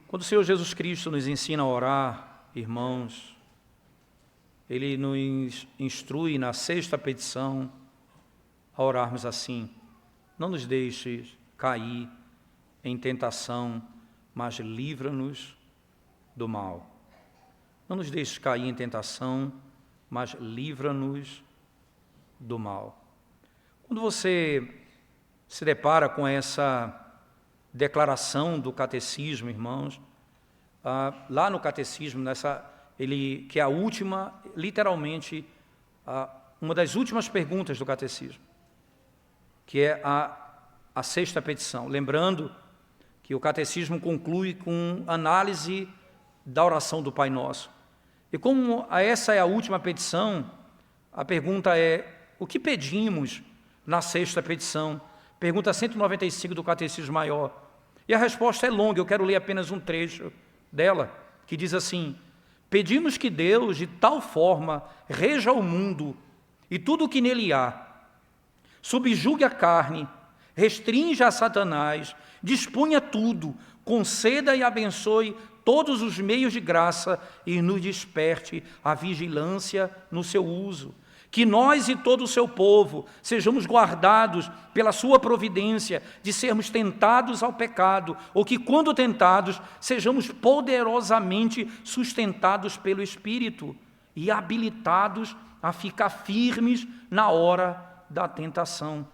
Quando o Senhor Jesus Cristo nos ensina a orar, irmãos, Ele nos instrui na sexta petição a orarmos assim: não nos deixes cair em tentação, mas livra-nos do mal. Não nos deixes cair em tentação, mas livra-nos do mal. Quando você se depara com essa declaração do catecismo, irmãos, lá no catecismo, que é a última, literalmente, uma das últimas perguntas do catecismo, que é a sexta petição. Lembrando que o catecismo conclui com análise da oração do Pai Nosso. E como essa é a última petição, a pergunta é: o que pedimos na sexta petição? Pergunta 195 do Catecismo Maior. E a resposta é longa, eu quero ler apenas um trecho dela, que diz assim: pedimos que Deus de tal forma reja o mundo e tudo o que nele há, subjugue a carne, restrinja a Satanás, disponha tudo, conceda e abençoe todos os meios de graça e nos desperte a vigilância no seu uso. Que nós e todo o seu povo sejamos guardados pela sua providência de sermos tentados ao pecado, ou que, quando tentados, sejamos poderosamente sustentados pelo Espírito e habilitados a ficar firmes na hora da tentação.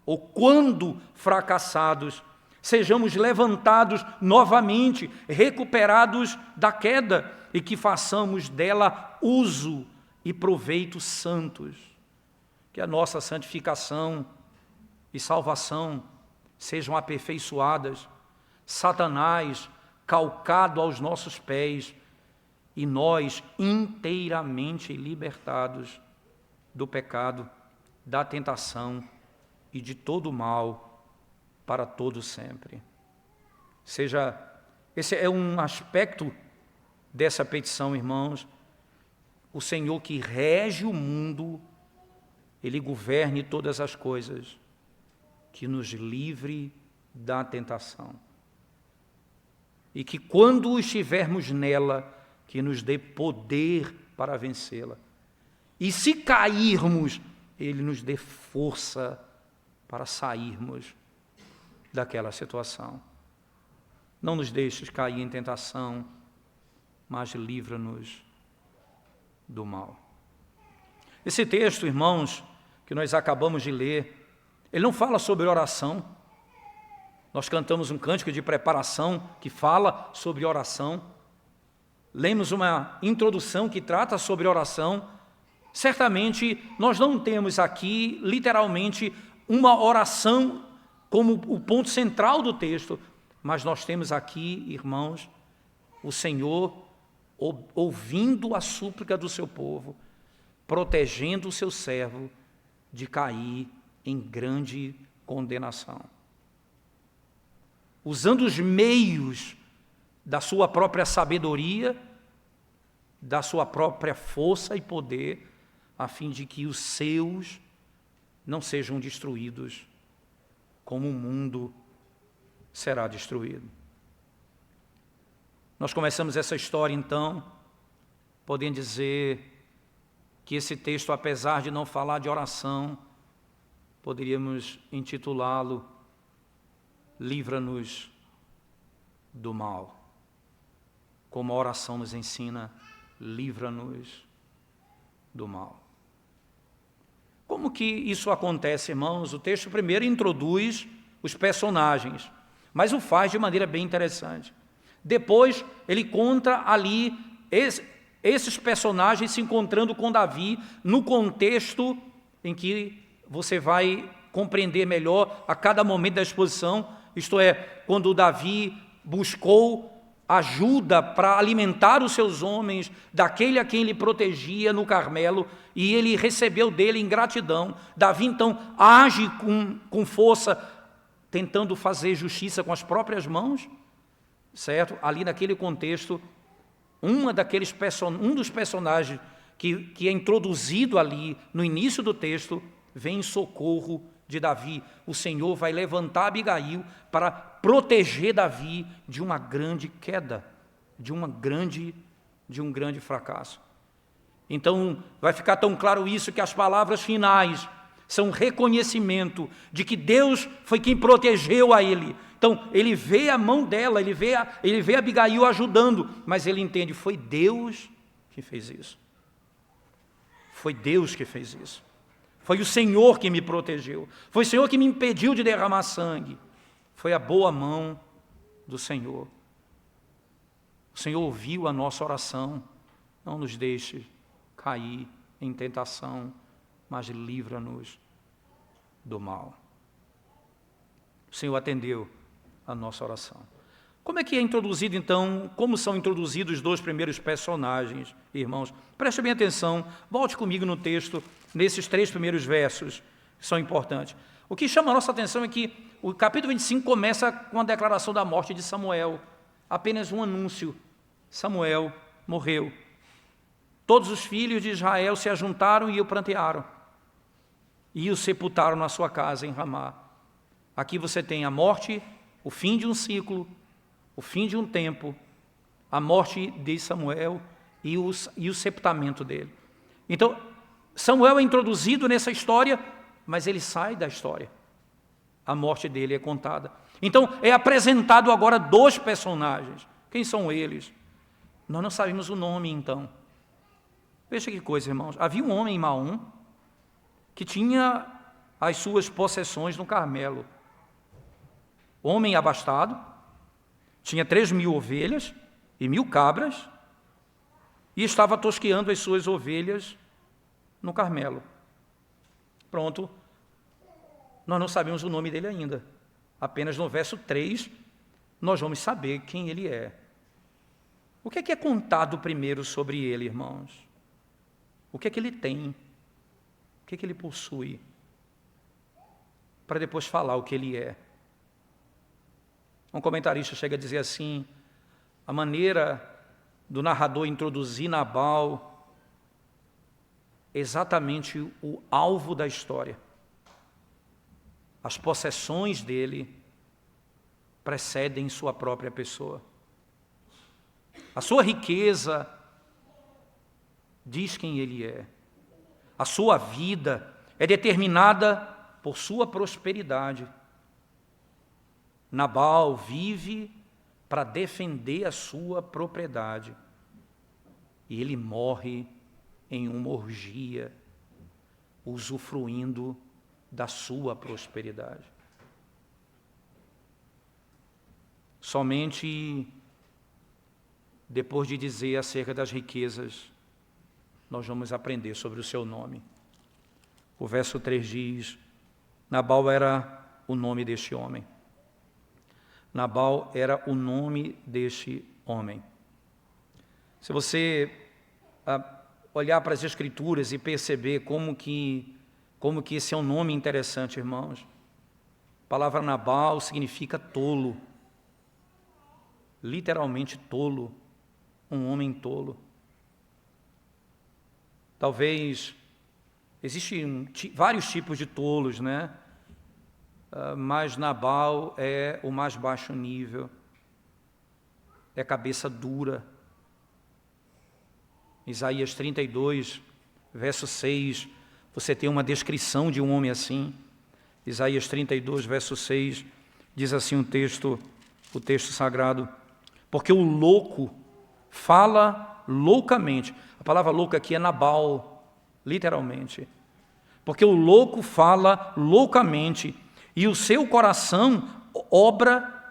Ou, quando fracassados, sejamos levantados novamente, recuperados da queda, e que façamos dela uso e proveito santos. Que a nossa santificação e salvação sejam aperfeiçoadas, Satanás calcado aos nossos pés, e nós inteiramente libertados do pecado, da tentação e de todo o mal para todo sempre. Esse é um aspecto dessa petição, irmãos. O Senhor que rege o mundo, Ele governe todas as coisas, que nos livre da tentação. E que, quando estivermos nela, que nos dê poder para vencê-la. E se cairmos, Ele nos dê força para sairmos daquela situação. Não nos deixes cair em tentação, mas livra-nos do mal. Esse texto, irmãos, que nós acabamos de ler, ele não fala sobre oração. Nós cantamos um cântico de preparação que fala sobre oração. Lemos uma introdução que trata sobre oração. Certamente, nós não temos aqui, literalmente, uma oração como o ponto central do texto, mas nós temos aqui, irmãos, o Senhor ouvindo a súplica do seu povo, protegendo o seu servo de cair em grande condenação. Usando os meios da sua própria sabedoria, da sua própria força e poder, a fim de que os seus não sejam destruídos, como o mundo será destruído. Nós começamos essa história, então, podendo dizer que esse texto, apesar de não falar de oração, poderíamos intitulá-lo Livra-nos do mal. Como a oração nos ensina, livra-nos do mal. Como que isso acontece, irmãos? O texto primeiro introduz os personagens, mas o faz de maneira bem interessante. Depois, ele conta ali esses personagens se encontrando com Davi no contexto em que você vai compreender melhor a cada momento da exposição, isto é, quando Davi buscou ajuda para alimentar os seus homens daquele a quem ele protegia no Carmelo, e ele recebeu dele ingratidão. Davi, então, age com força, tentando fazer justiça com as próprias mãos, certo? Ali naquele contexto, um dos personagens que é introduzido ali no início do texto, vem em socorro de Davi, o Senhor vai levantar Abigail para proteger Davi de uma grande queda, de um grande fracasso. Então, vai ficar tão claro isso, que as palavras finais são reconhecimento de que Deus foi quem protegeu a ele. Então, ele vê a mão dela, ele vê Abigail ajudando, mas ele entende, foi Deus que fez isso. Foi Deus que fez isso. Foi o Senhor que me protegeu. Foi o Senhor que me impediu de derramar sangue. Foi a boa mão do Senhor. O Senhor ouviu a nossa oração. Não nos deixe cair em tentação, mas livra-nos do mal. O Senhor atendeu a nossa oração. Como é que é introduzido, então, como são introduzidos os dois primeiros personagens, irmãos? Preste bem atenção, volte comigo no texto, nesses 3 primeiros versos, que são importantes. O que chama a nossa atenção é que o capítulo 25 começa com a declaração da morte de Samuel, apenas um anúncio: Samuel morreu. Todos os filhos de Israel se ajuntaram e o prantearam, e o sepultaram na sua casa em Ramá. Aqui você tem a morte, o fim de um ciclo, o fim de um tempo, a morte de Samuel e o sepultamento dele. Então, Samuel é introduzido nessa história, mas ele sai da história. A morte dele é contada. Então, é apresentado agora 2 personagens. Quem são eles? Nós não sabemos o nome, então. Veja que coisa, irmãos. Havia um homem em Maom que tinha as suas possessões no Carmelo. Homem abastado, tinha 3.000 ovelhas e 1.000 cabras, e estava tosqueando as suas ovelhas no Carmelo. Pronto, nós não sabemos o nome dele ainda. Apenas no verso 3, nós vamos saber quem ele é. O que é contado primeiro sobre ele, irmãos? O que é que ele tem? O que é que ele possui? Para depois falar o que ele é. Um comentarista chega a dizer assim: a maneira do narrador introduzir Nabal é exatamente o alvo da história. As possessões dele precedem sua própria pessoa. A sua riqueza diz quem ele é. A sua vida é determinada por sua prosperidade. Nabal vive para defender a sua propriedade. E ele morre em uma orgia, usufruindo da sua prosperidade. Somente depois de dizer acerca das riquezas, nós vamos aprender sobre o seu nome. O verso 3 diz: Nabal era o nome deste homem. Nabal era o nome deste homem. Se você olhar para as Escrituras e perceber como que esse é um nome interessante, irmãos. A palavra Nabal significa tolo. Literalmente tolo. Um homem tolo. Talvez existem vários tipos de tolos, né? Mas Nabal é o mais baixo nível. É cabeça dura. Isaías 32, verso 6, você tem uma descrição de um homem assim. Isaías 32, verso 6, diz assim o texto sagrado: porque o louco fala loucamente. A palavra louco aqui é Nabal, literalmente. Porque o louco fala loucamente, e o seu coração obra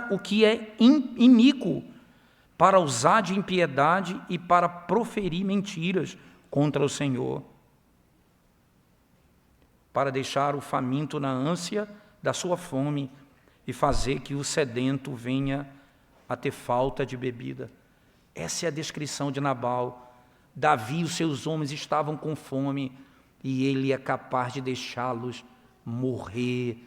o que é iníquo, para usar de impiedade e para proferir mentiras contra o Senhor, para deixar o faminto na ânsia da sua fome e fazer que o sedento venha a ter falta de bebida. Essa é a descrição de Nabal. Davi e os seus homens estavam com fome e ele é capaz de deixá-los morrer,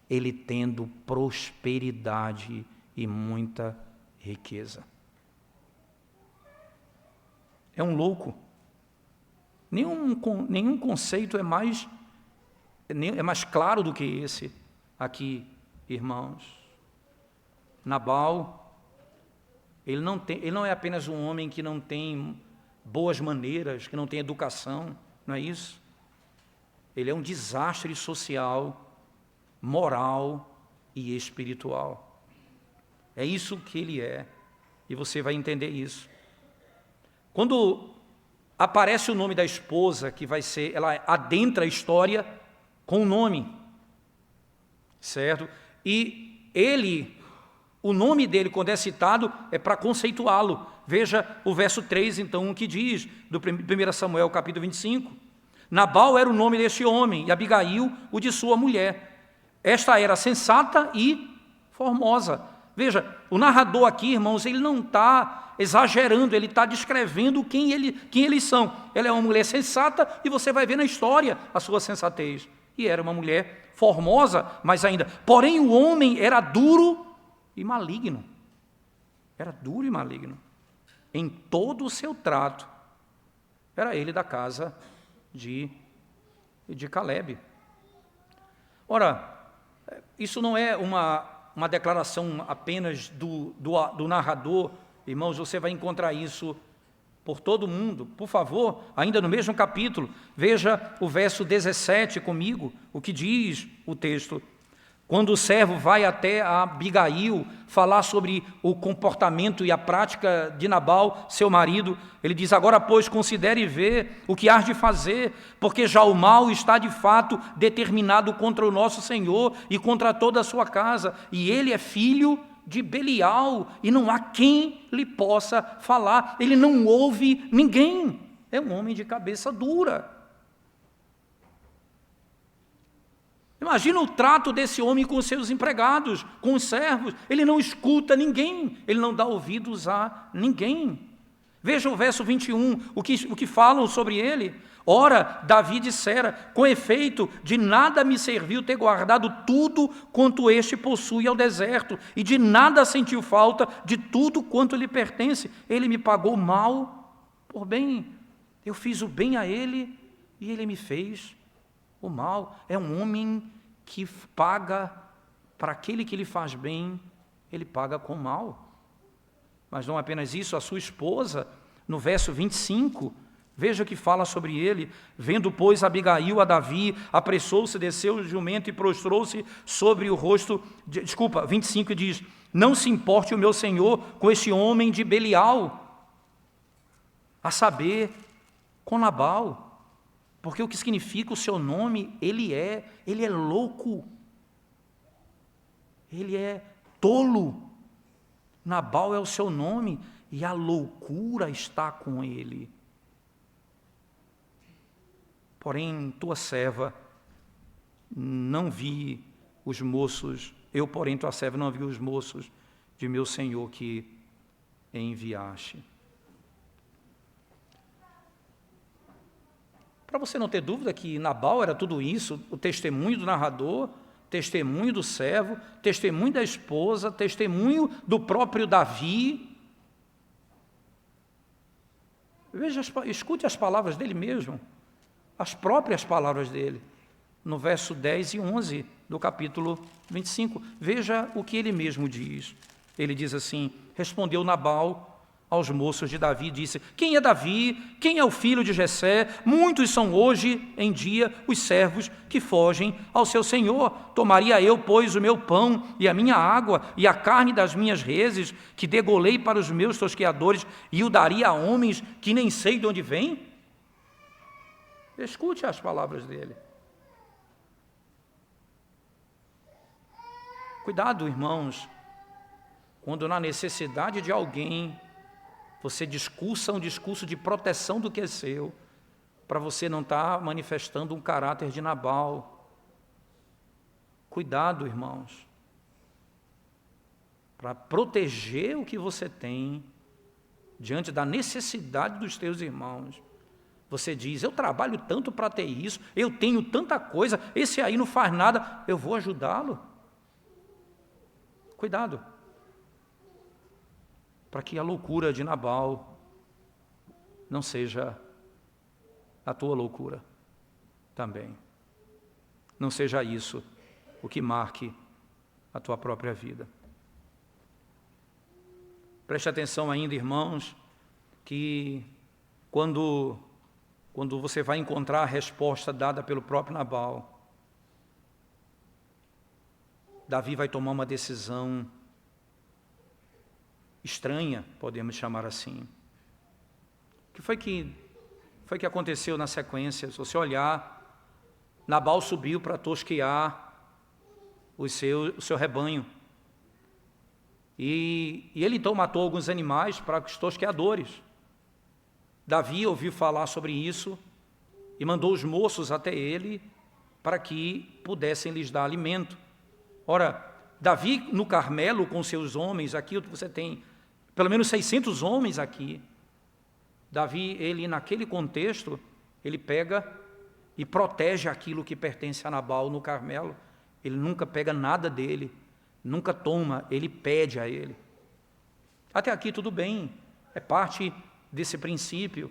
ele tendo prosperidade e muita riqueza. É um louco. Nenhum conceito é mais é mais claro do que esse aqui, irmãos. Nabal, ele não é apenas um homem que não tem boas maneiras, que não tem educação, não é isso? Ele é um desastre social, moral e espiritual. É isso que ele é, e você vai entender isso. Quando aparece o nome da esposa, que vai ser, ela adentra a história com o nome, certo? E o nome dele, quando é citado, é para conceituá-lo. Veja o verso 3, então, o que diz, do 1 Samuel, capítulo 25. Nabal era o nome deste homem, e Abigail, o de sua mulher. Esta era sensata e formosa. Veja, o narrador aqui, irmãos, ele não está exagerando, ele está descrevendo quem eles são. Ela é uma mulher sensata, e você vai ver na história a sua sensatez. E era uma mulher formosa, mas ainda. Porém, o homem era duro e maligno. Era duro e maligno. Em todo o seu trato. Era ele da casa de Calebe. Ora, isso não é uma declaração apenas do narrador. Irmãos, você vai encontrar isso por todo mundo. Por favor, ainda no mesmo capítulo, veja o verso 17 comigo, o que diz o texto. Quando o servo vai até a Abigail falar sobre o comportamento e a prática de Nabal, seu marido, ele diz, agora, pois, considere e vê o que hás de fazer, porque já o mal está de fato determinado contra o nosso Senhor e contra toda a sua casa, e ele é filho de Belial, e não há quem lhe possa falar, ele não ouve ninguém, é um homem de cabeça dura. Imagina o trato desse homem com os seus empregados, com os servos. Ele não escuta ninguém, ele não dá ouvidos a ninguém. Veja o verso 21, o que falam sobre ele. Ora, Davi dissera, com efeito, de nada me serviu ter guardado tudo quanto este possui ao deserto, e de nada sentiu falta de tudo quanto lhe pertence. Ele me pagou mal por bem. Eu fiz o bem a ele e ele me fez o mal. É um homem que paga para aquele que lhe faz bem, ele paga com mal. Mas não apenas isso, a sua esposa, no verso 25, veja o que fala sobre ele. Vendo, pois, Abigail a Davi, apressou-se, desceu o jumento e prostrou-se sobre o rosto. 25 diz, não se importe o meu senhor com este homem de Belial, a saber, com Nabal. Porque o que significa o seu nome, ele é louco, ele é tolo. Nabal é o seu nome e a loucura está com ele. Porém, tua serva não vi os moços, eu, porém, tua serva não vi os moços de meu senhor que enviaste. Para você não ter dúvida que Nabal era tudo isso, o testemunho do narrador, testemunho do servo, testemunho da esposa, testemunho do próprio Davi. Veja, escute as palavras dele mesmo, as próprias palavras dele, no verso 10 e 11 do capítulo 25. Veja o que ele mesmo diz. Ele diz assim, respondeu Nabal aos moços de Davi, disse, quem é Davi? Quem é o filho de Jessé? Muitos são hoje em dia os servos que fogem ao seu senhor. Tomaria eu, pois, o meu pão e a minha água e a carne das minhas reses, que degolei para os meus tosqueadores, e o daria a homens que nem sei de onde vêm? Escute as palavras dele. Cuidado, irmãos, quando na necessidade de alguém, você discursa um discurso de proteção do que é seu, para você não estar manifestando um caráter de Nabal. Cuidado, irmãos, para proteger o que você tem, diante da necessidade dos teus irmãos. Você diz, eu trabalho tanto para ter isso, eu tenho tanta coisa, esse aí não faz nada, eu vou ajudá-lo. Cuidado, para que a loucura de Nabal não seja a tua loucura também. não seja isso o que marque a tua própria vida. Preste atenção ainda, irmãos, que quando você vai encontrar a resposta dada pelo próprio Nabal, Davi vai tomar uma decisão estranha, podemos chamar assim. O que foi que aconteceu na sequência? Se você olhar, Nabal subiu para tosquear o seu rebanho. E ele então matou alguns animais para os tosqueadores. Davi ouviu falar sobre isso e mandou os moços até ele para que pudessem lhes dar alimento. Ora, Davi no Carmelo com seus homens, aqui você tem pelo menos 600 homens aqui. Davi, ele naquele contexto, ele pega e protege aquilo que pertence a Nabal no Carmelo. Ele nunca pega nada dele, nunca toma, ele pede a ele. Até aqui tudo bem, é parte desse princípio.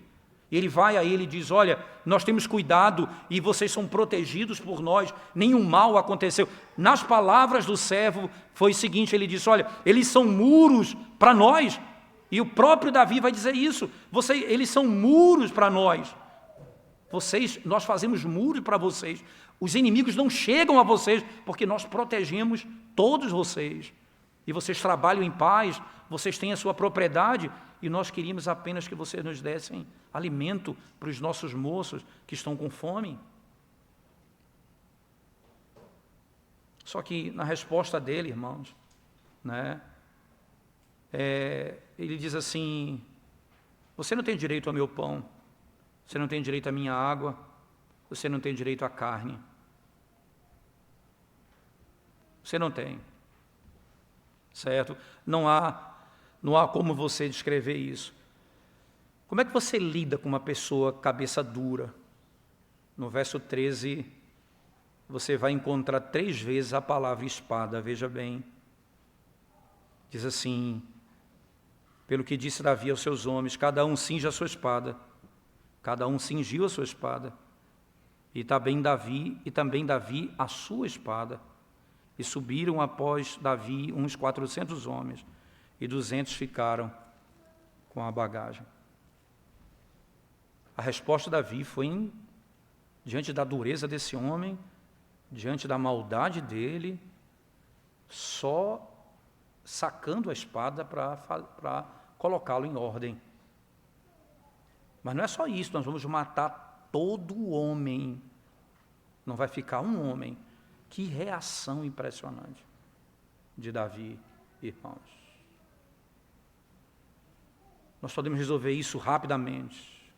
E ele vai a ele e diz, olha, nós temos cuidado e vocês são protegidos por nós, nenhum mal aconteceu. Nas palavras do servo foi o seguinte, ele disse, olha, eles são muros para nós. E o próprio Davi vai dizer isso, eles são muros para nós. Nós fazemos muros para vocês. Os inimigos não chegam a vocês porque nós protegemos todos vocês. E vocês trabalham em paz, vocês têm a sua propriedade e nós queríamos apenas que vocês nos dessem alimento para os nossos moços que estão com fome. Só que na resposta dele, irmãos, ele diz assim, você não tem direito ao meu pão, você não tem direito à minha água, você não tem direito à carne. Você não tem. Certo? Não há como você descrever isso. Como é que você lida com uma pessoa cabeça dura? No verso 13, você vai encontrar 3 vezes a palavra espada, veja bem. Diz assim, pelo que disse Davi aos seus homens, cada um cinge a sua espada. Cada um cingiu a sua espada. E também Davi a sua espada. E subiram após Davi uns 400 homens, e 200 ficaram com a bagagem. A resposta de Davi foi, diante da dureza desse homem, diante da maldade dele, só sacando a espada para colocá-lo em ordem. Mas não é só isso, nós vamos matar todo homem, não vai ficar um homem. Que reação impressionante de Davi, irmãos. Nós podemos resolver isso rapidamente.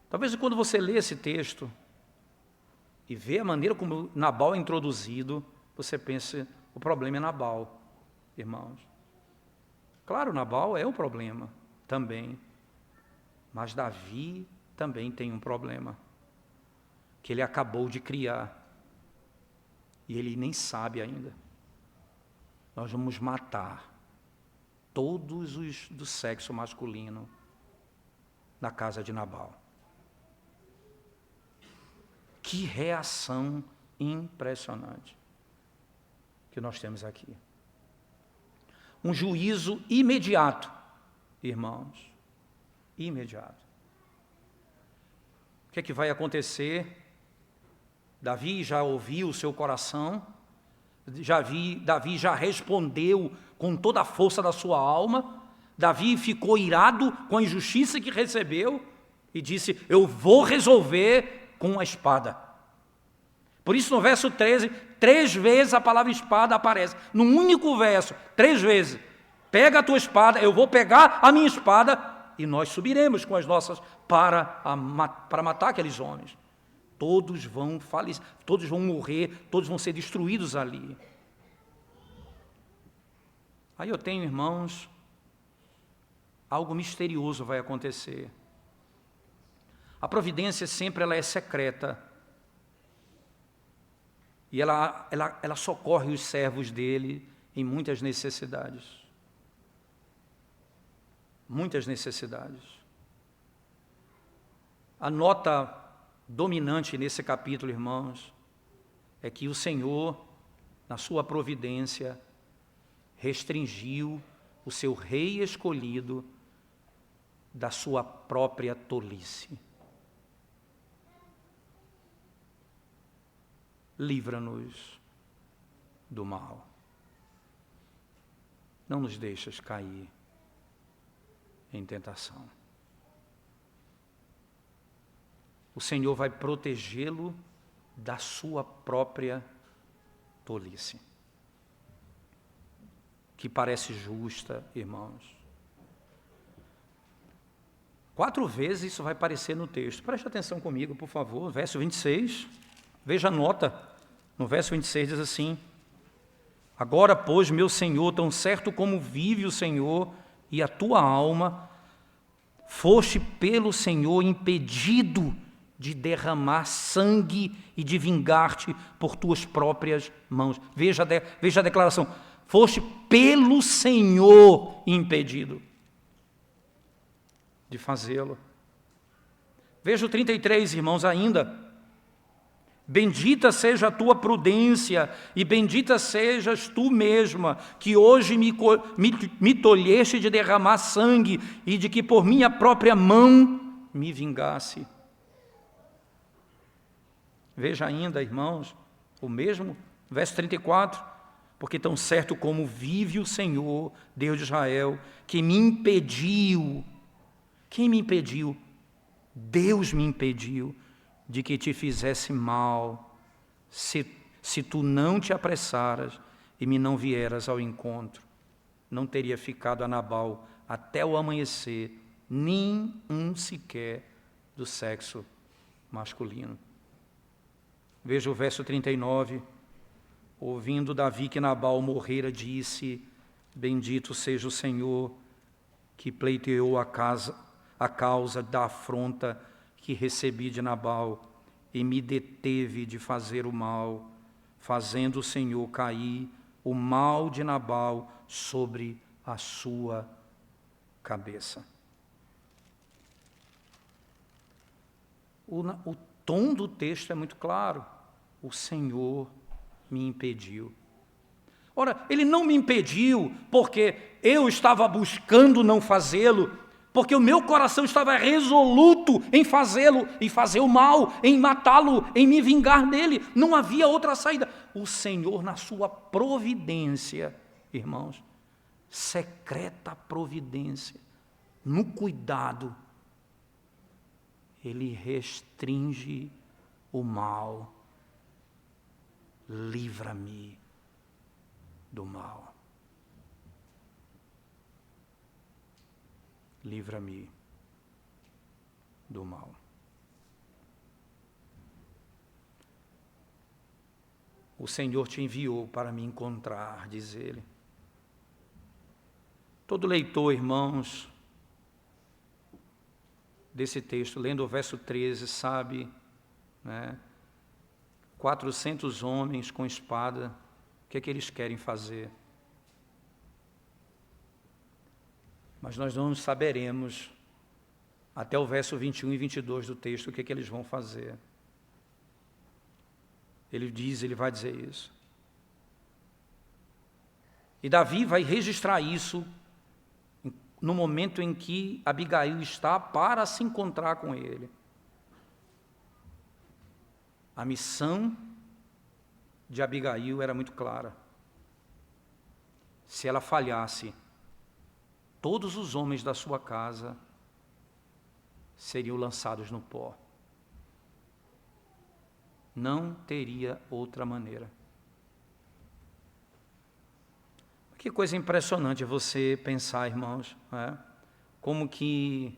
Talvez quando você lê esse texto e vê a maneira como Nabal é introduzido, você pense, o problema é Nabal, irmãos. Claro, Nabal é um problema também, mas Davi também tem um problema que ele acabou de criar, e ele nem sabe ainda. Nós vamos matar todos os do sexo masculino na casa de Nabal. Que reação impressionante que nós temos aqui. Um juízo imediato, irmãos, imediato. O que é que vai acontecer? Davi já ouviu o seu coração, Davi já respondeu com toda a força da sua alma, Davi ficou irado com a injustiça que recebeu e disse, eu vou resolver com a espada. Por isso no verso 13, 3 vezes a palavra espada aparece, num único verso, 3 vezes. Pega a tua espada, eu vou pegar a minha espada e nós subiremos com as nossas para matar aqueles homens. Todos vão falecer, todos vão morrer, todos vão ser destruídos ali. Aí eu tenho, irmãos, algo misterioso vai acontecer. A providência sempre ela é secreta. E ela socorre os servos dele em muitas necessidades. Muitas necessidades. A nota dominante nesse capítulo, irmãos, é que o Senhor, na sua providência, restringiu o seu rei escolhido da sua própria tolice. Livra-nos do mal. Não nos deixes cair em tentação. O Senhor vai protegê-lo da sua própria tolice, que parece justa, irmãos. 4 vezes isso vai aparecer no texto. Preste atenção comigo, por favor. Verso 26. Veja a nota. No verso 26 diz assim: agora, pois, meu Senhor, tão certo como vive o Senhor e a tua alma, foste pelo Senhor impedido de derramar sangue e de vingar-te por tuas próprias mãos. Veja a declaração. Foste pelo Senhor impedido de fazê-lo. Veja o 33, irmãos, ainda. Bendita seja a tua prudência e bendita sejas tu mesma, que hoje me tolheste de derramar sangue e de que por minha própria mão me vingasse. Veja ainda, irmãos, o mesmo, verso 34, porque tão certo como vive o Senhor, Deus de Israel, que me impediu. Quem me impediu? Deus me impediu de que te fizesse mal, se tu não te apressaras e me não vieras ao encontro. Não teria ficado a Nabal até o amanhecer, nem um sequer do sexo masculino. Veja o verso 39. Ouvindo Davi que Nabal morrera, disse: bendito seja o Senhor, que pleiteou a causa da afronta que recebi de Nabal, e me deteve de fazer o mal, fazendo o Senhor cair o mal de Nabal sobre a sua cabeça. O tom do texto é muito claro. O Senhor me impediu. Ora, ele não me impediu porque eu estava buscando não fazê-lo, porque o meu coração estava resoluto em fazê-lo, em fazer o mal, em matá-lo, em me vingar dele. Não havia outra saída. O Senhor, na sua providência, irmãos, secreta providência, no cuidado, ele restringe o mal. Livra-me do mal. Livra-me do mal. O Senhor te enviou para me encontrar, diz ele. Todo leitor, irmãos, desse texto, lendo o verso 13, sabe, né? 400 homens com espada, o que é que eles querem fazer? Mas nós não saberemos, até o verso 21 e 22 do texto, o que é que eles vão fazer. Ele vai dizer isso. E Davi vai registrar isso no momento em que Abigail está para se encontrar com ele. A missão de Abigail era muito clara. Se ela falhasse, todos os homens da sua casa seriam lançados no pó. Não teria outra maneira. Que coisa impressionante você pensar, irmãos, né? Como que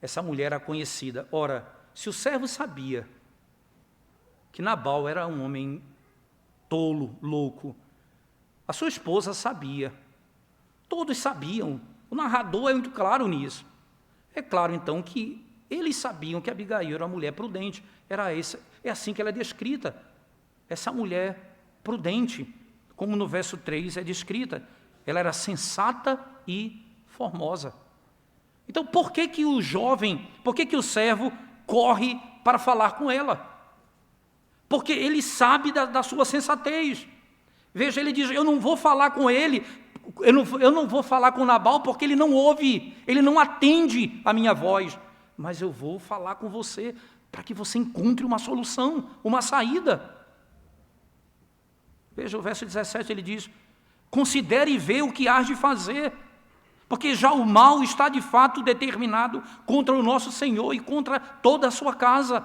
essa mulher era conhecida. Ora, se o servo sabia que Nabal era um homem tolo, louco, a sua esposa sabia. Todos sabiam. O narrador é muito claro nisso. É claro, então, que eles sabiam que Abigail era uma mulher prudente. É assim que ela é descrita. Essa mulher prudente, como no verso 3 é descrita. Ela era sensata e formosa. Então, por que o servo corre para falar com ela. Porque ele sabe da sua sensatez. Veja, ele diz, eu não vou falar com ele, eu não vou falar com Nabal porque ele não ouve, ele não atende a minha voz. Mas eu vou falar com você para que você encontre uma solução, uma saída. Veja, o verso 17, ele diz, considere e vê o que hás de fazer, porque já o mal está de fato determinado contra o nosso Senhor e contra toda a sua casa.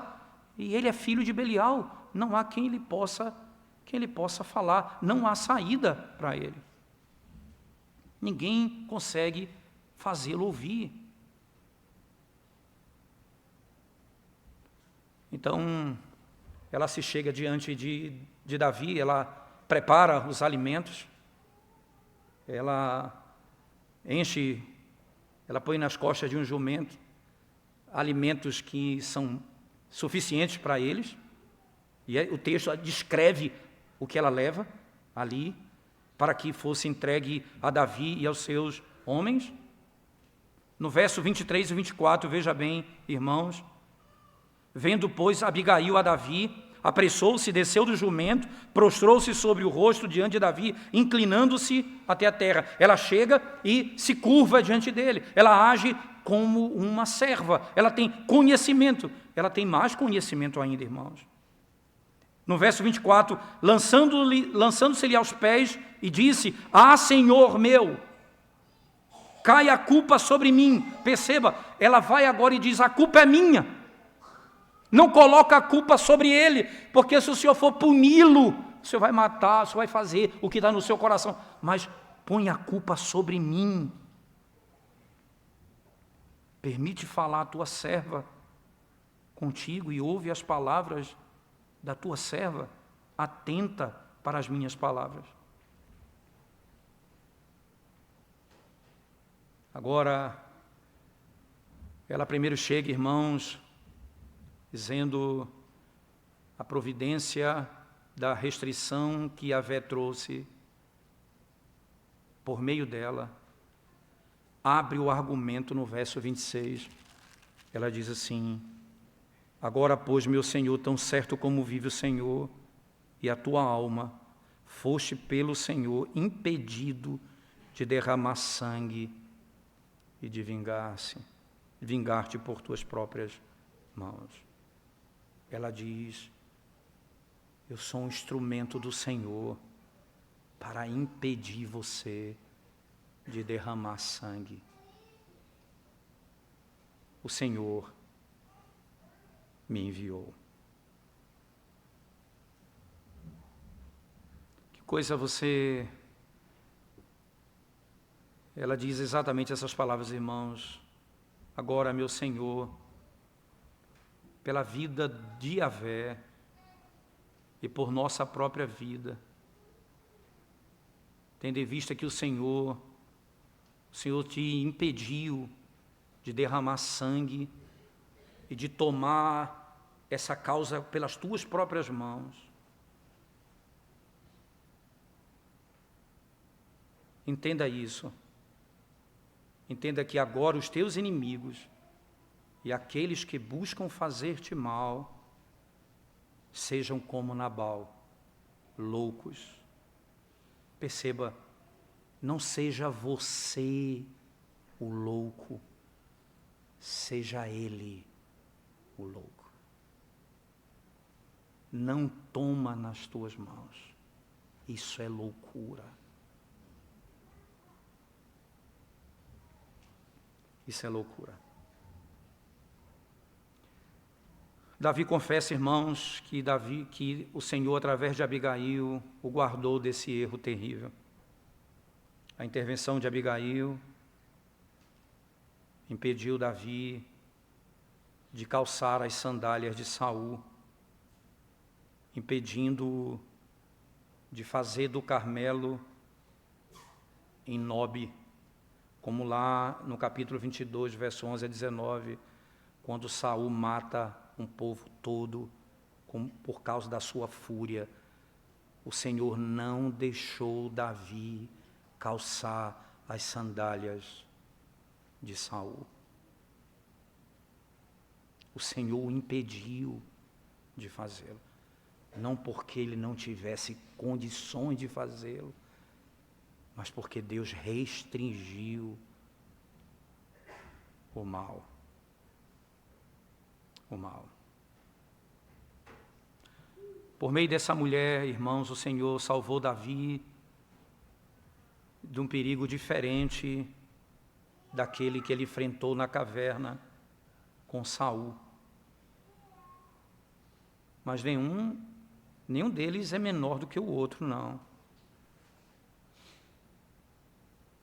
E ele é filho de Belial. Não há quem ele possa falar, não há saída para ele. Ninguém consegue fazê-lo ouvir. Então, ela se chega diante de Davi, ela prepara os alimentos, ela põe nas costas de um jumento alimentos que são suficientes para eles. E o texto descreve o que ela leva ali, para que fosse entregue a Davi e aos seus homens. No verso 23 e 24, veja bem, irmãos, vendo, pois, Abigail a Davi, apressou-se, desceu do jumento, prostrou-se sobre o rosto diante de Davi, inclinando-se até a terra. Ela chega e se curva diante dele, ela age como uma serva, ela tem conhecimento, ela tem mais conhecimento ainda, irmãos. No verso 24, lançando-se-lhe aos pés, e disse, Senhor meu, cai a culpa sobre mim. Perceba, ela vai agora e diz, a culpa é minha. Não coloca a culpa sobre ele, porque se o Senhor for puni-lo, o Senhor vai matar, o Senhor vai fazer o que está no seu coração. Mas põe a culpa sobre mim. Permite falar a tua serva contigo e ouve as palavras da tua serva, atenta para as minhas palavras. Agora, ela primeiro chega, irmãos, dizendo a providência da restrição que Yahvé trouxe por meio dela, abre o argumento no verso 26. Ela diz assim, agora, pois, meu Senhor, tão certo como vive o Senhor e a tua alma, foste pelo Senhor impedido de derramar sangue e de vingar-te por tuas próprias mãos. Ela diz, eu sou um instrumento do Senhor para impedir você de derramar sangue. O Senhor me enviou. Que coisa você... Ela diz exatamente essas palavras, irmãos. Agora, meu Senhor, pela vida de Yahvé e por nossa própria vida, tendo em vista que o Senhor te impediu de derramar sangue e de tomar essa causa pelas tuas próprias mãos. Entenda isso. Entenda que agora os teus inimigos e aqueles que buscam fazer-te mal sejam como Nabal, loucos. Perceba, não seja você o louco, seja ele o louco. Não toma nas tuas mãos. Isso é loucura. Isso é loucura. Davi confessa, irmãos, que o Senhor, através de Abigail, o guardou desse erro terrível. A intervenção de Abigail impediu Davi de calçar as sandálias de Saul, impedindo-o de fazer do Carmelo em Nobe, como lá no capítulo 22, verso 11 a 19, quando Saul mata um povo todo por causa da sua fúria. O Senhor não deixou Davi calçar as sandálias de Saul. o Senhor o impediu de fazê-lo. Não porque ele não tivesse condições de fazê-lo, mas porque Deus restringiu o mal. O mal. Por meio dessa mulher, irmãos, o Senhor salvou Davi de um perigo diferente daquele que ele enfrentou na caverna com Saul. Mas nenhum deles é menor do que o outro, não.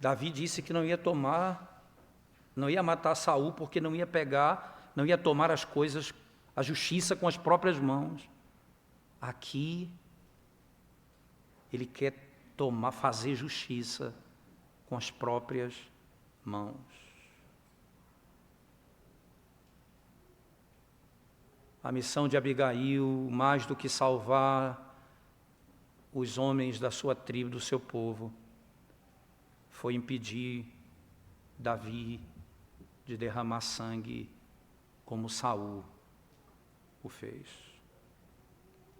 Davi disse que não ia matar Saul porque não ia tomar as coisas, a justiça com as próprias mãos. Aqui, ele quer fazer justiça com as próprias mãos. A missão de Abigail, mais do que salvar os homens da sua tribo, do seu povo, foi impedir Davi de derramar sangue como Saul o fez.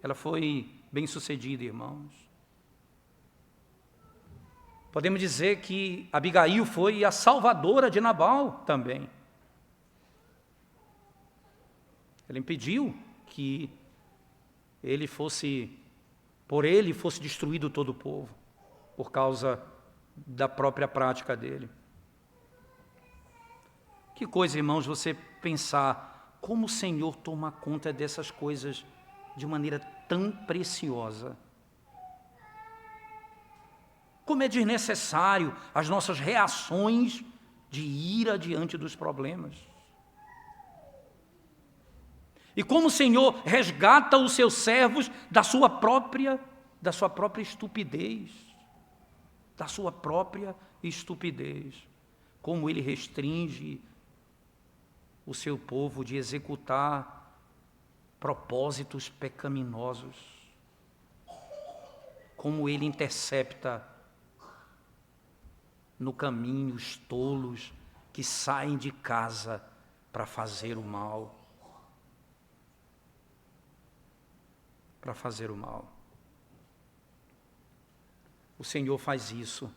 Ela foi bem-sucedida, irmãos. Podemos dizer que Abigail foi a salvadora de Nabal também. Ela impediu que por ele fosse destruído todo o povo, por causa da própria prática dele. Que coisa, irmãos, você pensar como o Senhor toma conta dessas coisas de maneira tão preciosa. Como é desnecessário as nossas reações de ira diante dos problemas. E como o Senhor resgata os seus servos da sua própria estupidez. Da sua própria estupidez. Como Ele restringe o seu povo de executar propósitos pecaminosos. Como Ele intercepta no caminho os tolos que saem de casa para fazer o mal. Para fazer o mal. O Senhor faz isso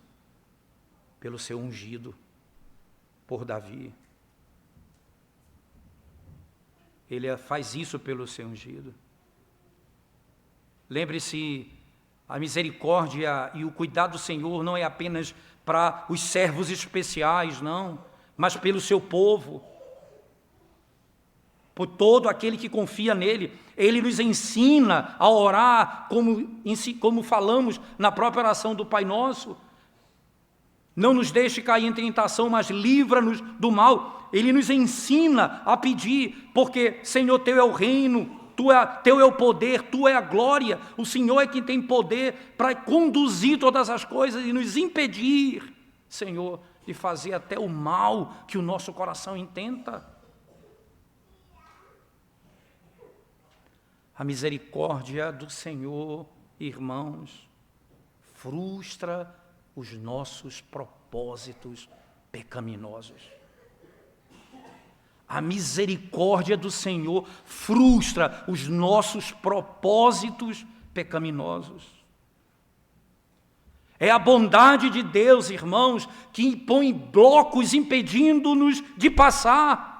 pelo seu ungido, por Davi. Ele faz isso pelo seu ungido. Lembre-se, a misericórdia e o cuidado do Senhor não é apenas para os servos especiais, não, mas pelo seu povo. Por todo aquele que confia nele. Ele nos ensina a orar como falamos na própria oração do Pai Nosso. Não nos deixe cair em tentação, mas livra-nos do mal. Ele nos ensina a pedir, porque, Senhor, Teu é o reino, Teu é o poder, Tua é a glória. O Senhor é quem tem poder para conduzir todas as coisas e nos impedir, Senhor, de fazer até o mal que o nosso coração intenta. A misericórdia do Senhor, irmãos, frustra os nossos propósitos pecaminosos. A misericórdia do Senhor frustra os nossos propósitos pecaminosos. É a bondade de Deus, irmãos, que impõe blocos impedindo-nos de passar.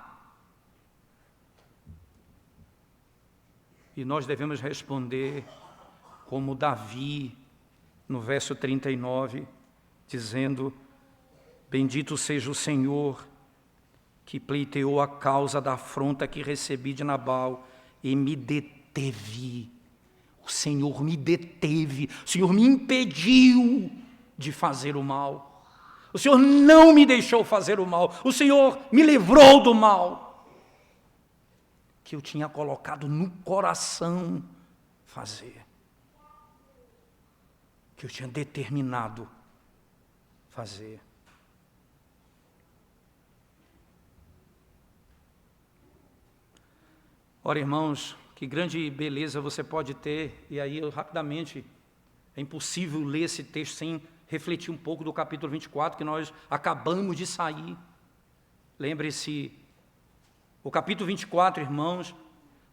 E nós devemos responder como Davi, no verso 39, dizendo: bendito seja o Senhor, que pleiteou a causa da afronta que recebi de Nabal e me deteve. O Senhor me deteve, o Senhor me impediu de fazer o mal. O Senhor não me deixou fazer o mal, o Senhor me livrou do mal que eu tinha colocado no coração fazer, que eu tinha determinado fazer. Ora, irmãos, que grande beleza você pode ter, e aí rapidamente, é impossível ler esse texto sem refletir um pouco do capítulo 24, que nós acabamos de sair. Lembre-se O capítulo 24, irmãos,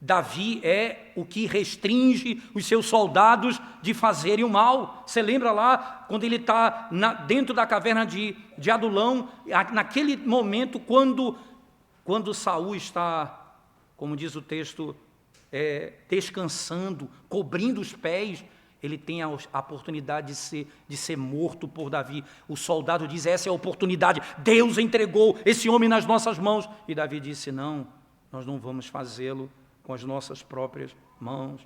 Davi é o que restringe os seus soldados de fazerem o mal. Você lembra lá, quando ele está dentro da caverna de Adulão, naquele momento, quando Saul está, como diz o texto, descansando, cobrindo os pés, ele tem a oportunidade de ser morto por Davi. O soldado diz, essa é a oportunidade, Deus entregou esse homem nas nossas mãos. E Davi disse, não, nós não vamos fazê-lo com as nossas próprias mãos.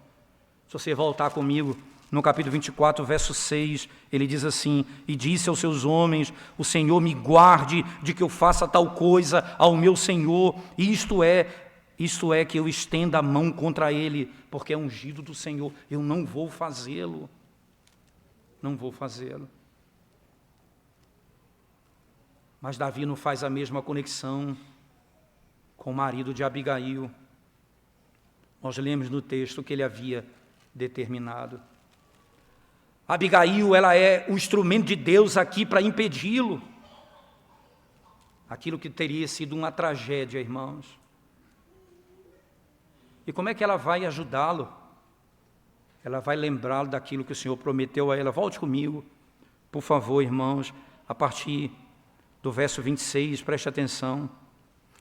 Se você voltar comigo, no capítulo 24, verso 6, ele diz assim, e disse aos seus homens, o Senhor me guarde de que eu faça tal coisa ao meu Senhor, isto é que eu estenda a mão contra ele, porque é ungido do Senhor, eu não vou fazê-lo, não vou fazê-lo. Mas Davi não faz a mesma conexão com o marido de Abigail. Nós lemos no texto que ele havia determinado. Abigail, ela é o instrumento de Deus aqui para impedi-lo. Aquilo que teria sido uma tragédia, irmãos. E como é que ela vai ajudá-lo? Ela vai lembrá-lo daquilo que o Senhor prometeu a ela. Volte comigo, por favor, irmãos, a partir do verso 26, preste atenção.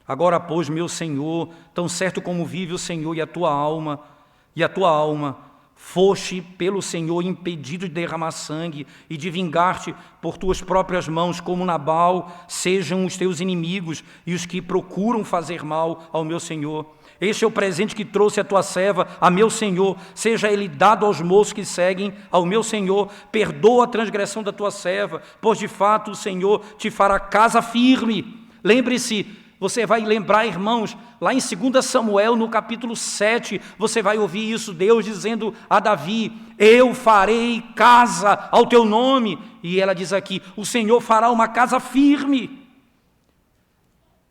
Agora, pois, meu Senhor, tão certo como vive o Senhor e a tua alma, foste pelo Senhor impedido de derramar sangue e de vingar-te por tuas próprias mãos, como Nabal, sejam os teus inimigos e os que procuram fazer mal ao meu Senhor. Este é o presente que trouxe a tua serva, a meu Senhor, seja ele dado aos moços que seguem ao meu Senhor, perdoa a transgressão da tua serva, pois de fato o Senhor te fará casa firme. Lembre-se, você vai lembrar, irmãos, lá em 2 Samuel, no capítulo 7, você vai ouvir isso, Deus dizendo a Davi, eu farei casa ao teu nome, e ela diz aqui, o Senhor fará uma casa firme.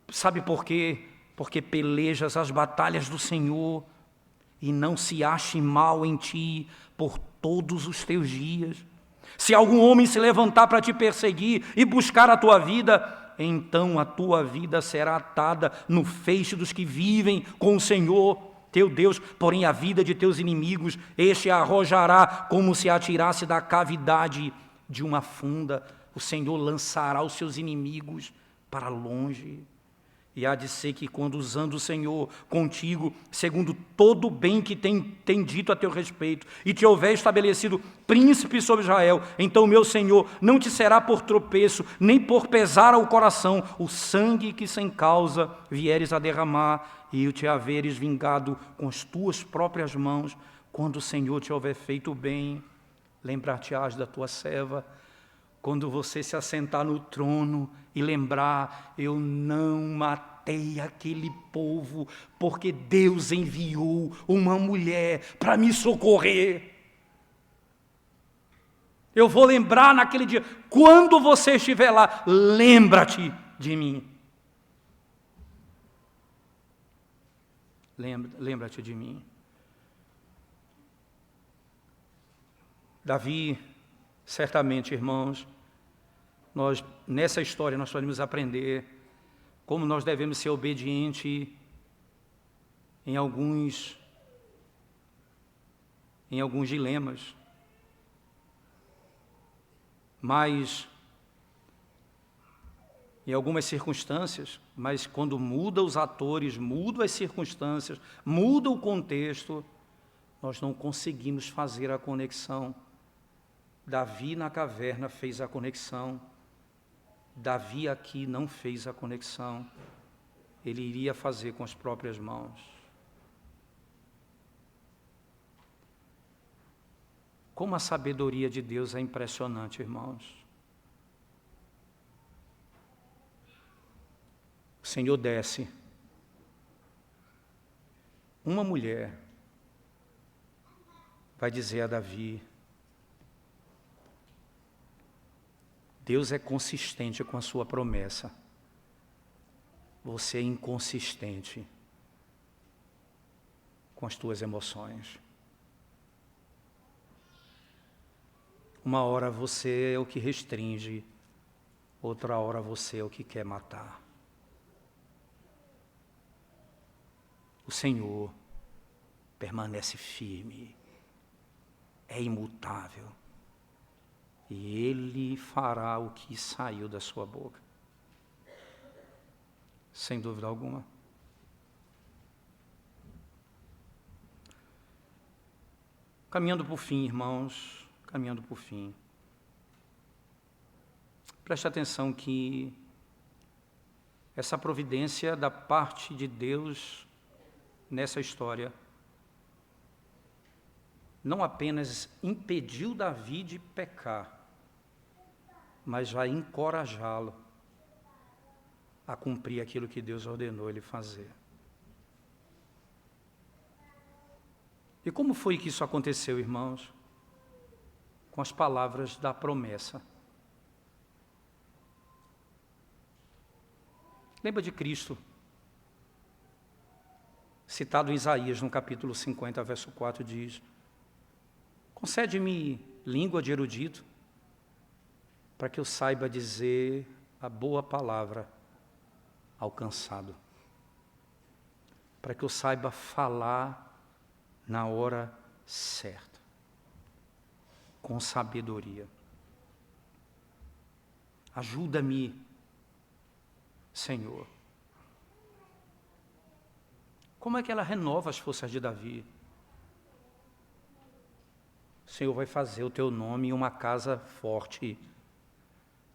Sabe por quê? Porque pelejas as batalhas do Senhor, e não se ache mal em ti por todos os teus dias. Se algum homem se levantar para te perseguir e buscar a tua vida, então a tua vida será atada no feixe dos que vivem com o Senhor, teu Deus, porém a vida de teus inimigos, este a arrojará como se atirasse da cavidade de uma funda. O Senhor lançará os seus inimigos para longe. E há de ser que quando usando o Senhor contigo, segundo todo o bem que tem dito a teu respeito, e te houver estabelecido príncipe sobre Israel, então meu Senhor não te será por tropeço, nem por pesar ao coração, o sangue que sem causa vieres a derramar, e o te haveres vingado com as tuas próprias mãos, quando o Senhor te houver feito bem, lembrar-te-ás da tua serva. Quando você se assentar no trono e lembrar, eu não matei aquele povo, porque Deus enviou uma mulher para me socorrer. Eu vou lembrar naquele dia, quando você estiver lá, lembra-te de mim. Lembra-te de mim. Davi, certamente, irmãos, nessa história nós podemos aprender como nós devemos ser obedientes em alguns dilemas. Mas, em algumas circunstâncias, mas quando muda os atores, muda as circunstâncias, muda o contexto, nós não conseguimos fazer a conexão. Davi na caverna fez a conexão. Davi aqui não fez a conexão. Ele iria fazer com as próprias mãos. Como a sabedoria de Deus é impressionante, irmãos. O Senhor desce. Uma mulher vai dizer a Davi, Deus é consistente com a sua promessa. Você é inconsistente com as tuas emoções. Uma hora você é o que restringe, outra hora você é o que quer matar. o Senhor permanece firme, é imutável, e Ele fará o que saiu da sua boca, sem dúvida alguma. Caminhando por fim, irmãos, caminhando por fim. Preste atenção que essa providência da parte de Deus nessa história não apenas impediu Davi de pecar, mas vai encorajá-lo a cumprir aquilo que Deus ordenou ele fazer. E como foi que isso aconteceu, irmãos? Com as palavras da promessa. Lembra de Cristo, citado em Isaías, no capítulo 50, verso 4, diz: concede-me língua de erudito, para que eu saiba dizer a boa palavra ao cansado, para que eu saiba falar na hora certa, com sabedoria. Ajuda-me, Senhor. Como é que ela renova as forças de Davi? O Senhor vai fazer o teu nome uma casa forte.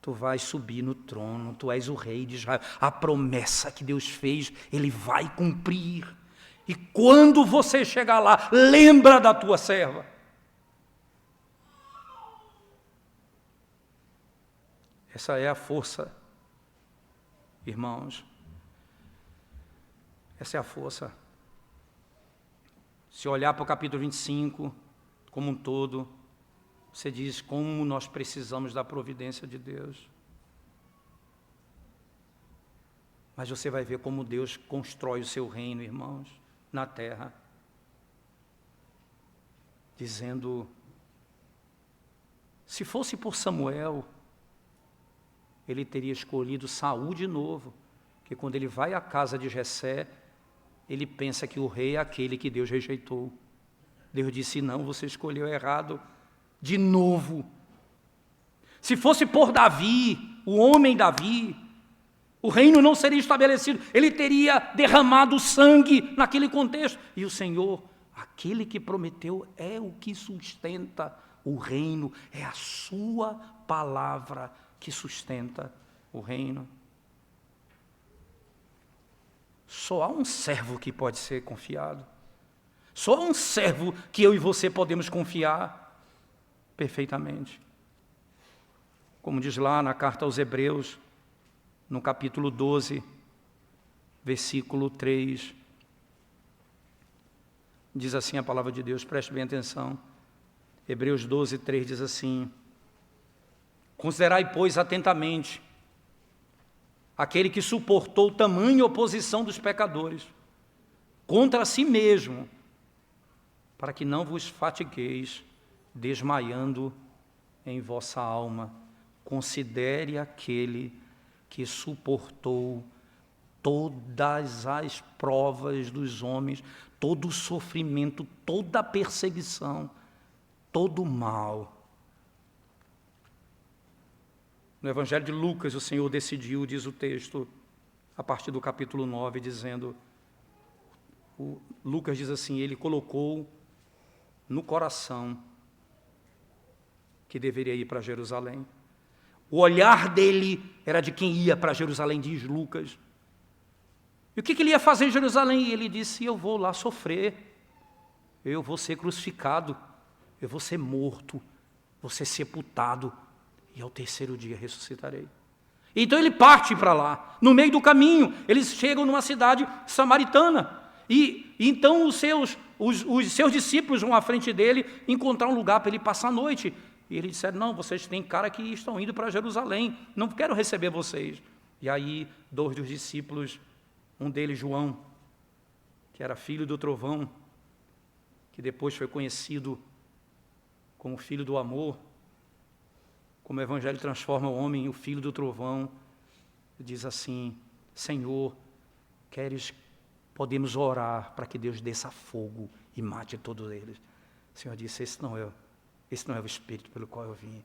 Tu vais subir no trono, tu és o rei de Israel. A promessa que Deus fez, Ele vai cumprir. E quando você chegar lá, lembra da tua serva. Essa é a força, irmãos. Essa é a força. Se olhar para o capítulo 25, como um todo, você diz como nós precisamos da providência de Deus. Mas você vai ver como Deus constrói o seu reino, irmãos, na terra. Dizendo, se fosse por Samuel, ele teria escolhido Saul de novo, que quando ele vai à casa de Jessé, ele pensa que o rei é aquele que Deus rejeitou. Deus disse, não, você escolheu errado de novo. Se fosse por Davi, o homem Davi, o reino não seria estabelecido, ele teria derramado sangue naquele contexto. E o Senhor, aquele que prometeu, é o que sustenta o reino, é a sua palavra que sustenta o reino. Só há um servo que pode ser confiado. Só há um servo que eu e você podemos confiar perfeitamente. Como diz lá na carta aos Hebreus, no capítulo 12, versículo 3, diz assim a palavra de Deus, preste bem atenção. Hebreus 12, 3 diz assim: considerai, pois, atentamente aquele que suportou tamanha oposição dos pecadores contra si mesmo, para que não vos fatigueis desmaiando em vossa alma. Considere aquele que suportou todas as provas dos homens, todo o sofrimento, toda a perseguição, todo o mal. No Evangelho de Lucas, o Senhor decidiu, diz o texto, a partir do capítulo 9, dizendo, Lucas diz assim, ele colocou no coração que deveria ir para Jerusalém. O olhar dele era de quem ia para Jerusalém, diz Lucas. E o que ele ia fazer em Jerusalém? E ele disse, eu vou lá sofrer, eu vou ser crucificado, eu vou ser morto, vou ser sepultado, e ao terceiro dia ressuscitarei. Então ele parte para lá. No meio do caminho, eles chegam numa cidade samaritana. E então os seus discípulos vão à frente dele encontrar um lugar para ele passar a noite. E eles disseram, não, vocês têm cara que estão indo para Jerusalém, não quero receber vocês. E aí, dois dos discípulos, um deles, João, que era filho do trovão, que depois foi conhecido como filho do amor, como o Evangelho transforma o homem em o filho do trovão, diz assim, Senhor, queres podemos orar para que Deus desça fogo e mate todos eles. O Senhor disse, esse não é o Espírito pelo qual eu vim.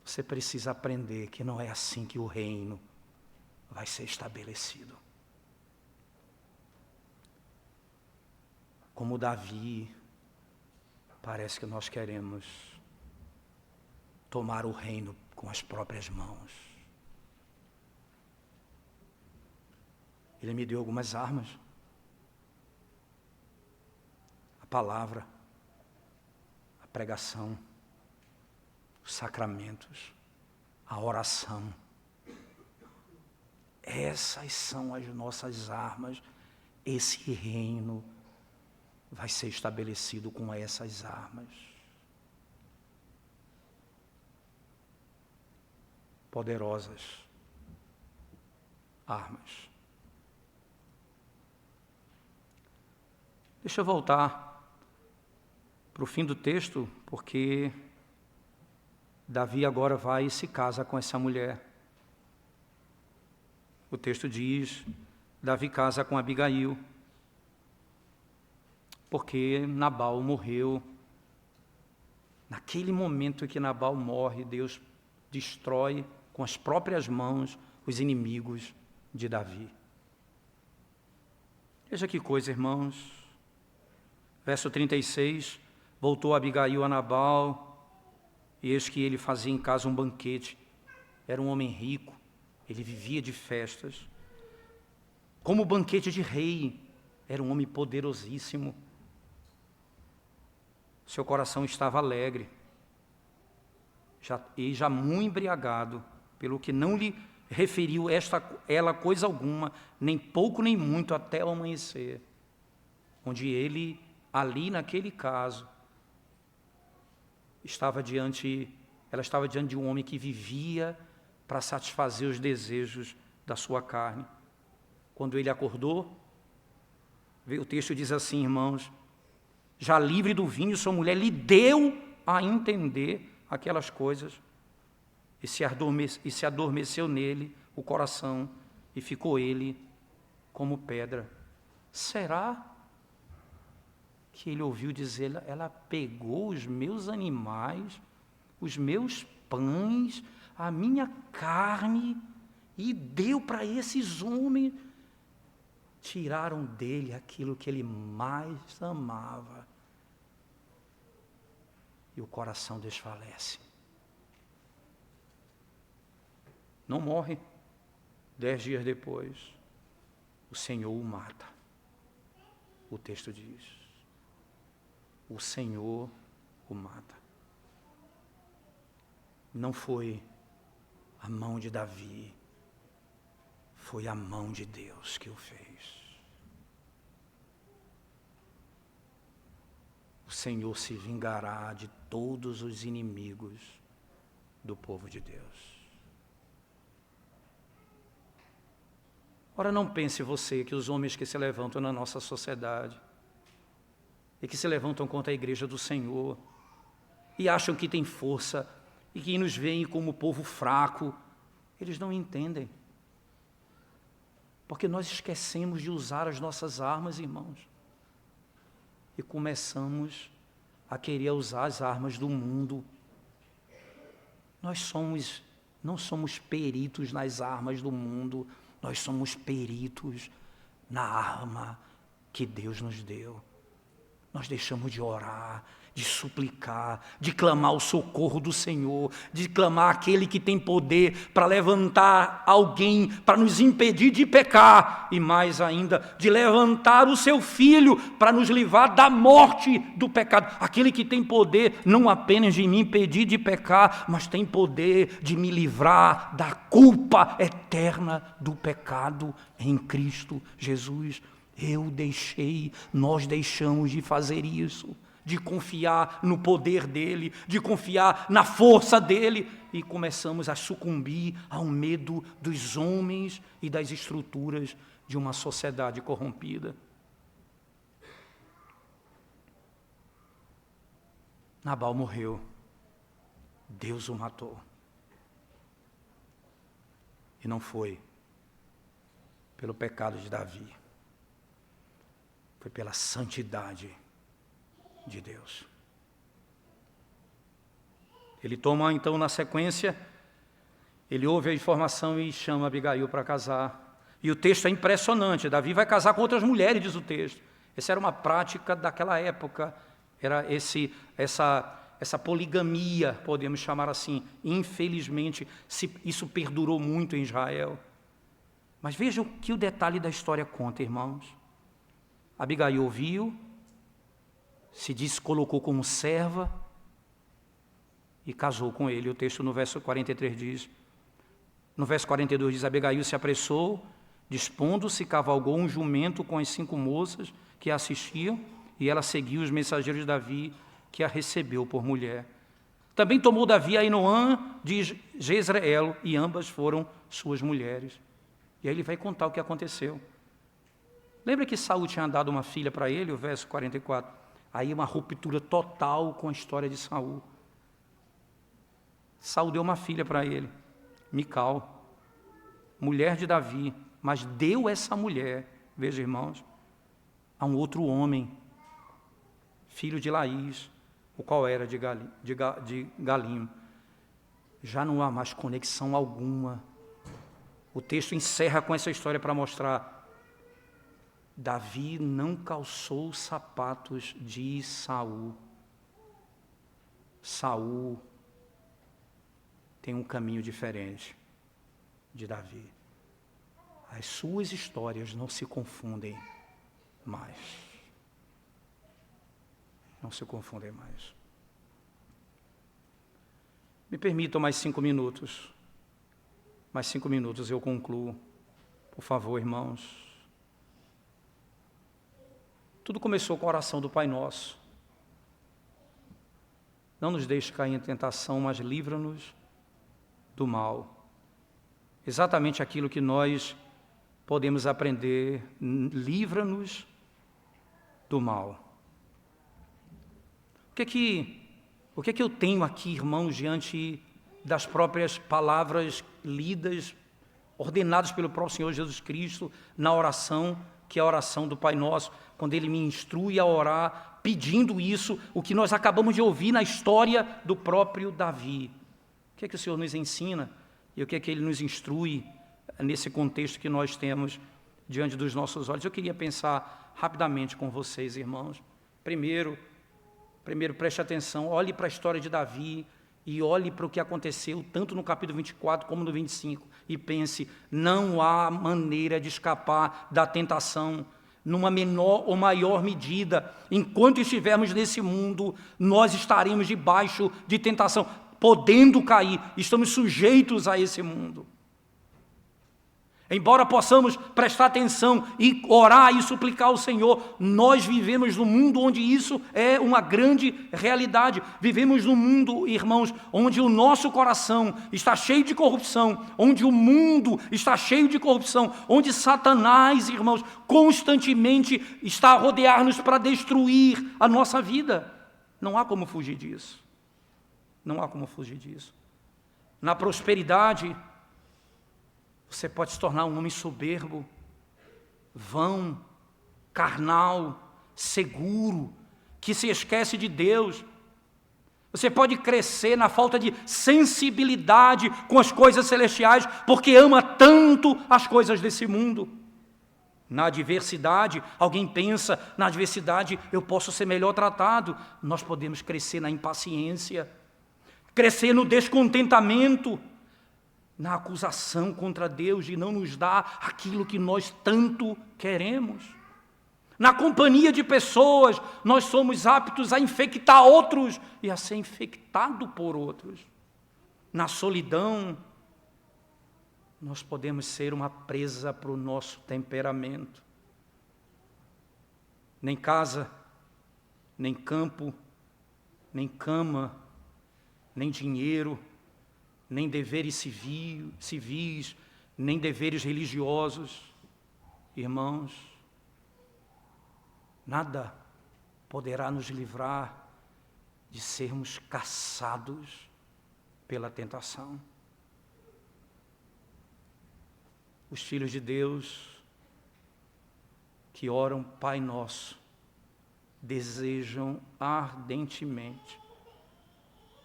Você precisa aprender que não é assim que o reino vai ser estabelecido. Como Davi, parece que nós queremos tomar o reino com as próprias mãos. Ele me deu algumas armas. A palavra, a pregação, os sacramentos, a oração. Essas são as nossas armas. Esse reino vai ser estabelecido com essas armas. Poderosas armas. Deixa eu voltar para o fim do texto, porque Davi agora vai e se casa com essa mulher. O texto diz, Davi casa com Abigail, porque Nabal morreu. Naquele momento que Nabal morre, Deus destrói com as próprias mãos os inimigos de Davi. Veja que coisa, irmãos. Verso 36, voltou Abigail a Nabal, e eis que ele fazia em casa um banquete. Era um homem rico, ele vivia de festas. Como banquete de rei, era um homem poderosíssimo. Seu coração estava alegre, já muito embriagado, pelo que não lhe referiu ela coisa alguma, nem pouco nem muito, até o amanhecer, onde ele, ali naquele caso, ela estava diante de um homem que vivia para satisfazer os desejos da sua carne. Quando ele acordou, o texto diz assim, irmãos, já livre do vinho, sua mulher lhe deu a entender aquelas coisas, e se adormeceu nele o coração, e ficou ele como pedra. Será que ele ouviu dizer, ela pegou os meus animais, os meus pães, a minha carne, e deu para esses homens? Tiraram dele aquilo que ele mais amava. E o coração desfalece. Não morre. 10 dias depois, o Senhor o mata. O texto diz. O Senhor o mata. Não foi a mão de Davi, foi a mão de Deus que o fez. O Senhor se vingará de todos os inimigos do povo de Deus. Ora, não pense você que os homens que se levantam na nossa sociedade e que se levantam contra a igreja do Senhor e acham que têm força e que nos veem como povo fraco, eles não entendem. Porque nós esquecemos de usar as nossas armas, irmãos. E começamos a querer usar as armas do mundo. Nós não somos peritos nas armas do mundo, nós somos peritos na arma que Deus nos deu. Nós deixamos de orar, de suplicar, de clamar o socorro do Senhor, de clamar aquele que tem poder para levantar alguém, para nos impedir de pecar, e mais ainda, de levantar o seu Filho para nos livrar da morte do pecado. Aquele que tem poder não apenas de me impedir de pecar, mas tem poder de me livrar da culpa eterna do pecado em Cristo Jesus. Nós deixamos de fazer isso, de confiar no poder dele, de confiar na força dele, e começamos a sucumbir ao medo dos homens e das estruturas de uma sociedade corrompida. Nabal morreu, Deus o matou. E não foi pelo pecado de Davi. Foi pela santidade de Deus. Ele toma, então, na sequência, ele ouve a informação e chama Abigail para casar. E o texto é impressionante. Davi vai casar com outras mulheres, diz o texto. Essa era uma prática daquela época. Era essa poligamia, podemos chamar assim. Infelizmente, isso perdurou muito em Israel. Mas vejam que o detalhe da história conta, irmãos. Abigail ouviu, se colocou como serva e casou com ele. O texto no verso 43 diz, no verso 42 diz, Abigail se apressou, dispondo-se, cavalgou um jumento com as 5 moças que a assistiam, e ela seguiu os mensageiros de Davi, que a recebeu por mulher. Também tomou Davi Ainoã de Jezreel, e ambas foram suas mulheres. E aí ele vai contar o que aconteceu. Lembra que Saul tinha dado uma filha para ele, o verso 44? Aí uma ruptura total com a história de Saul. Saul deu uma filha para ele, Mical, mulher de Davi, mas deu essa mulher, veja, irmãos, a um outro homem, filho de Laís, o qual era de Galim. Já não há mais conexão alguma. O texto encerra com essa história para mostrar: Davi não calçou os sapatos de Saul. Saul tem um caminho diferente de Davi. As suas histórias não se confundem mais. Não se confundem mais. Me permitam mais 5 minutos. Mais 5 minutos eu concluo. Por favor, irmãos. Tudo começou com a oração do Pai Nosso. Não nos deixe cair em tentação, mas livra-nos do mal. Exatamente aquilo que nós podemos aprender, livra-nos do mal. O que é que eu tenho aqui, irmãos, diante das próprias palavras lidas, ordenadas pelo próprio Senhor Jesus Cristo, na oração, que é a oração do Pai Nosso, quando Ele me instrui a orar, pedindo isso, o que nós acabamos de ouvir na história do próprio Davi. O que é que o Senhor nos ensina e o que é que Ele nos instrui nesse contexto que nós temos diante dos nossos olhos? Eu queria pensar rapidamente com vocês, irmãos. Primeiro, preste atenção, olhe para a história de Davi e olhe para o que aconteceu, tanto no capítulo 24 como no 25, e pense: não há maneira de escapar da tentação, numa menor ou maior medida. Enquanto estivermos nesse mundo, nós estaremos debaixo de tentação, podendo cair, estamos sujeitos a esse mundo. Embora possamos prestar atenção e orar e suplicar ao Senhor, nós vivemos num mundo onde isso é uma grande realidade. Vivemos num mundo, irmãos, onde o nosso coração está cheio de corrupção, onde o mundo está cheio de corrupção, onde Satanás, irmãos, constantemente está a rodear-nos para destruir a nossa vida. Não há como fugir disso. Não há como fugir disso. Na prosperidade, você pode se tornar um homem soberbo, vão, carnal, seguro, que se esquece de Deus. Você pode crescer na falta de sensibilidade com as coisas celestiais, porque ama tanto as coisas desse mundo. Na adversidade, alguém pensa, na adversidade eu posso ser melhor tratado. Nós podemos crescer na impaciência, crescer no descontentamento, na acusação contra Deus de não nos dar aquilo que nós tanto queremos. Na companhia de pessoas, nós somos aptos a infectar outros e a ser infectado por outros. Na solidão, nós podemos ser uma presa para o nosso temperamento. Nem casa, nem campo, nem cama, nem dinheiro, nem deveres civis, nem deveres religiosos. Irmãos, nada poderá nos livrar de sermos caçados pela tentação. Os filhos de Deus que oram Pai Nosso desejam ardentemente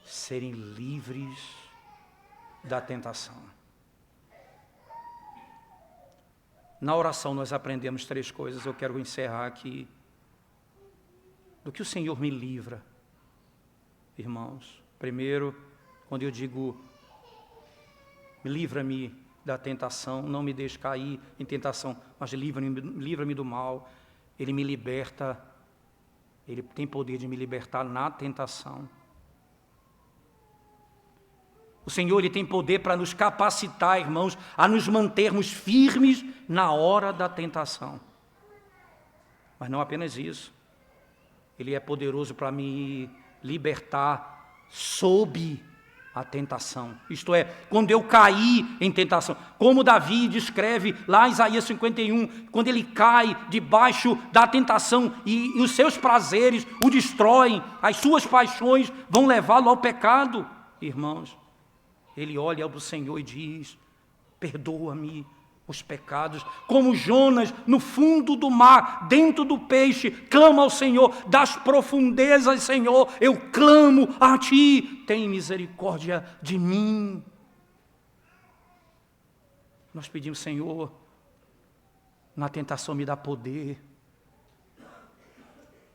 serem livres da tentação. Na oração nós aprendemos 3 coisas, eu quero encerrar aqui. Do que o Senhor me livra, irmãos. Primeiro, quando eu digo, livra-me da tentação, não me deixe cair em tentação, mas livra-me do mal. Ele me liberta, Ele tem poder de me libertar na tentação. O Senhor, Ele tem poder para nos capacitar, irmãos, a nos mantermos firmes na hora da tentação. Mas não apenas isso. Ele é poderoso para me libertar sob a tentação. Isto é, quando eu caí em tentação. Como Davi descreve lá em Isaías 51, quando ele cai debaixo da tentação e os seus prazeres o destroem, as suas paixões vão levá-lo ao pecado. Irmãos, ele olha para o Senhor e diz, perdoa-me os pecados, como Jonas no fundo do mar, dentro do peixe, clama ao Senhor, das profundezas, Senhor, eu clamo a Ti, tem misericórdia de mim. Nós pedimos, Senhor, na tentação me dá poder,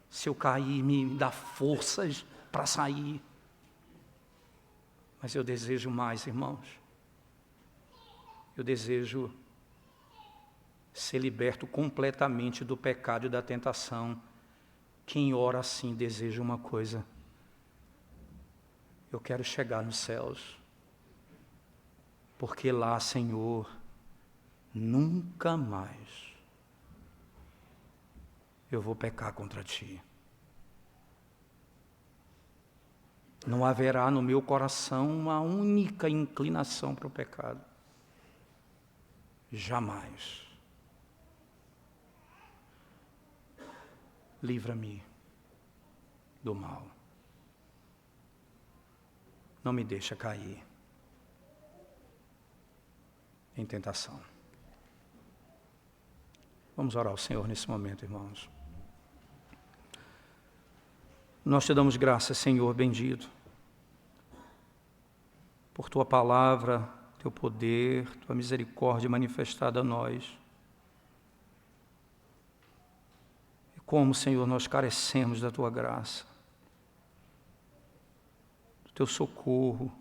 se eu cair me dá forças para sair, mas eu desejo mais, irmãos, eu desejo ser liberto completamente do pecado e da tentação. Quem ora assim deseja uma coisa: eu quero chegar nos céus, porque lá, Senhor, nunca mais eu vou pecar contra Ti. Não haverá no meu coração uma única inclinação para o pecado. Jamais. Livra-me do mal. Não me deixa cair em tentação. Vamos orar ao Senhor nesse momento, irmãos. Nós te damos graças, Senhor bendito, por Tua palavra, Teu poder, Tua misericórdia manifestada a nós. Como, Senhor, nós carecemos da Tua graça, do Teu socorro,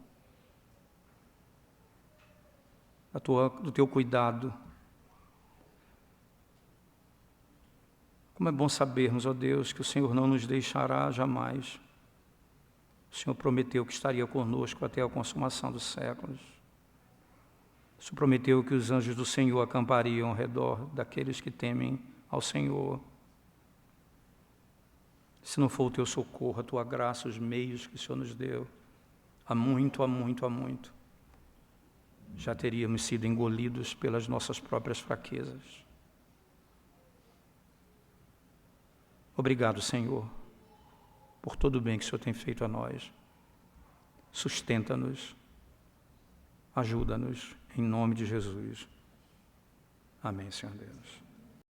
do Teu cuidado. Como é bom sabermos, ó Deus, que o Senhor não nos deixará jamais. O Senhor prometeu que estaria conosco até a consumação dos séculos. O Senhor prometeu que os anjos do Senhor acampariam ao redor daqueles que temem ao Senhor. Se não for o Teu socorro, a Tua graça, os meios que o Senhor nos deu, há muito, já teríamos sido engolidos pelas nossas próprias fraquezas. Obrigado, Senhor, por todo o bem que o Senhor tem feito a nós. Sustenta-nos, ajuda-nos, em nome de Jesus. Amém, Senhor Deus.